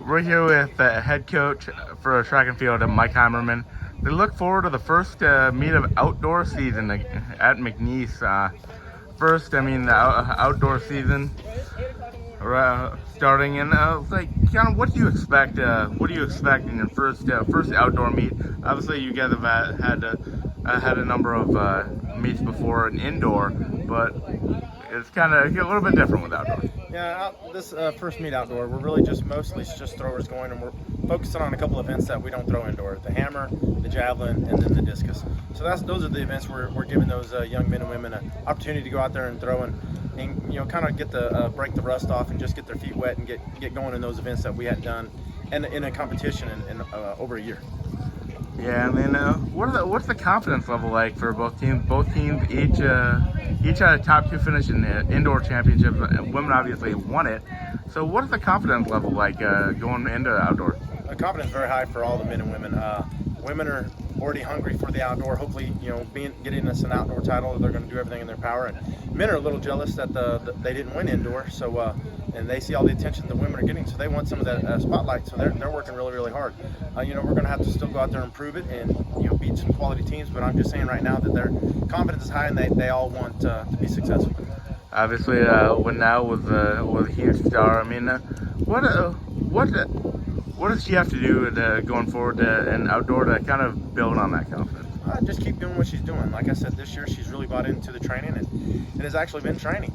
We're here with head coach for track and field, Mike Heimerman. They look forward to the first meet of outdoor season at McNeese. The outdoor season starting, and kind of what do you expect? What do you expect in your first outdoor meet? Obviously, you guys have had a number of meets before in indoor, but it's kind of a little bit different with outdoor. Yeah, this first meet outdoor, we're really mostly just throwers going, and we're focusing on a couple events that we don't throw indoor: the hammer, the javelin, and then the discus. So those are the events we're giving those young men and women an opportunity to go out there and throw and kind of get the break the rust off and just get their feet wet and get going in those events that we hadn't done in a competition in over a year. Yeah, what's the confidence level like for both teams? Both teams each had a top 2 finish in the indoor championship. Women obviously won it. So what is the confidence level like going into outdoor? The confidence is very high for all the men and women. Women are already hungry for the outdoor. Hopefully, getting us an outdoor title, they're going to do everything in their power. And men are a little jealous that they didn't win indoor. So and they see all the attention the women are getting, so they want some of that spotlight. So they're working really, really hard. We're going to have to still go out there and prove it and beat some quality teams. But I'm just saying right now that their confidence is high and they all want to be successful. Obviously, Winnell was a huge star. What does she have to do going forward in outdoor to kind of build on that confidence? Just keep doing what she's doing. Like I said, this year she's really bought into the training and has actually been training.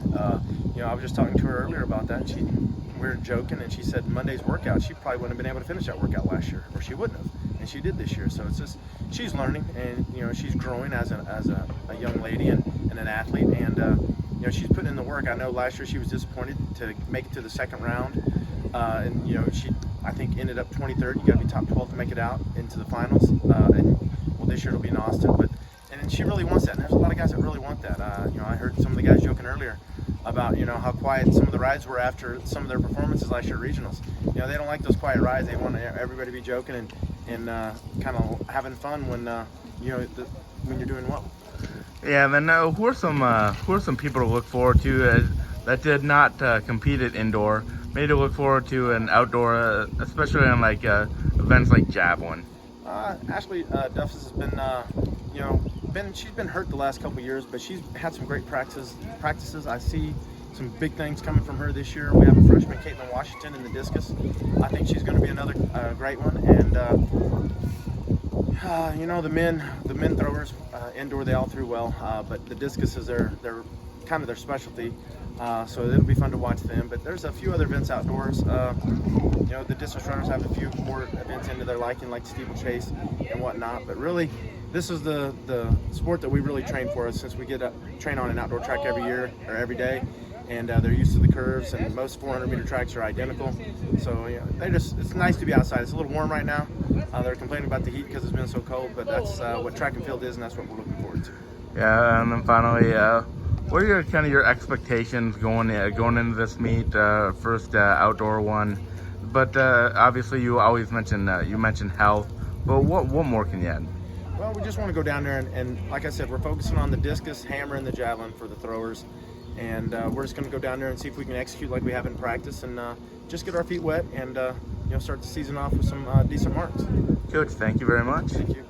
I was just talking to her earlier about that. We were joking, and she said Monday's workout, she probably wouldn't have been able to finish that workout last year, or she wouldn't have, and she did this year. So it's just she's learning, and she's growing as a young lady and an athlete, and she's putting in the work. I know last year she was disappointed to make it to the second round, and she I think ended up 23rd. You got to be top 12 to make it out into the finals, this year it'll be in Austin, and she really wants that. And there's a lot of guys that really want that. I heard some of the guys joking earlier about how quiet some of the rides were after some of their performances last year at regionals. They don't like those quiet rides. They want everybody to be joking and kind of having fun when when you're doing well. Yeah, and then who are some people to look forward to that did not compete at indoor? Maybe to look forward to an outdoor, especially on events like javelin. Ashley Duffus has been, she's been hurt the last couple of years, but she's had some great practices. I see some big things coming from her this year. We have a freshman, Caitlin Washington, in the discus. I think she's going to be another great one. And the men throwers indoor, they all threw well, but the discus is their kind of their specialty. So it'll be fun to watch them. But there's a few other events outdoors. The distance runners have a few more events into their liking, like steeplechase and whatnot. But really, this is the sport that we really train for, since we get train on an outdoor track every year or every day, and they're used to the curves. And most 400-meter tracks are identical. So it's nice to be outside. It's a little warm right now. They're complaining about the heat because it's been so cold, but that's what track and field is, and that's what we're looking forward to. Yeah, and then finally, what are your expectations going into this meet, first outdoor one? But obviously, you always mention health. But what more can you add? Well, we just want to go down there and like I said, we're focusing on the discus, hammer, and the javelin for the throwers, and we're just going to go down there and see if we can execute like we have in practice, and just get our feet wet and start the season off with some decent marks. Coach, thank you very much. Thank you.